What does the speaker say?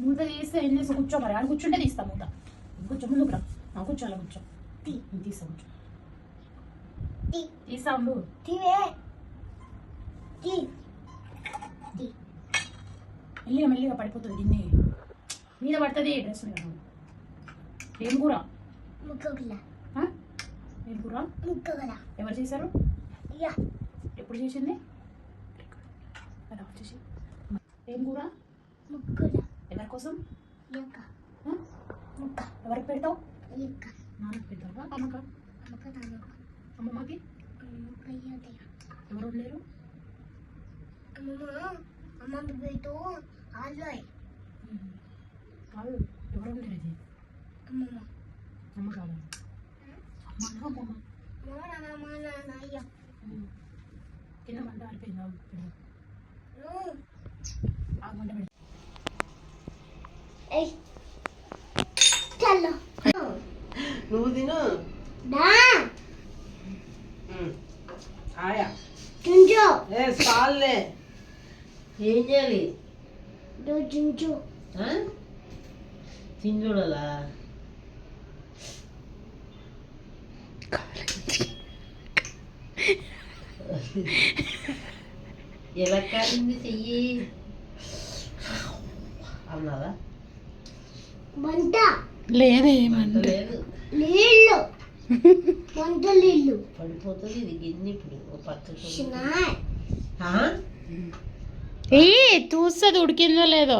మూత తీస్తే ఏం చేస్తా కూర్చో మరి ఆడ కూర్చుంటే తీస్తా మూత కూర్చో ముందుకు రా కూర్చో అలా కూర్చో తీస్తా కూర్చో తీస్తా ఉండు మెల్లిగా మెల్లిగా పడిపోతుంది దీన్ని మీద పడుతుంది డ్రెస్ మీద ఏం కూర ఏం కూర ఎవరు చేశారు ఎప్పుడు చేసింది అలా వచ్చేసి ఏం కూర ఎవరి కోసం ఎవరికి పెడతావు నాన్నకి పెడతావా అమ్మక అమ్మమ్మకి ఎవరు లేరు అమ్మ పెట్టు కాదు ఎవరు లేరు అది అమ్మ కాదు కింద మంట ఆడిపోయిందా ఆ మంట పెడతా నువ్వు తిను ఆయా చాలే ఏం చేయాలి తింజూడలా ఎలా కాలింది చెయ్యి అన్నదా మంట లేదే లేదు నీళ్ళు మంట నీళ్ళు పడిపోతుంది ఇది గిన్నె ఇప్పుడు పచ్చ ఏ చూస్తుంది ఉడికిందో లేదో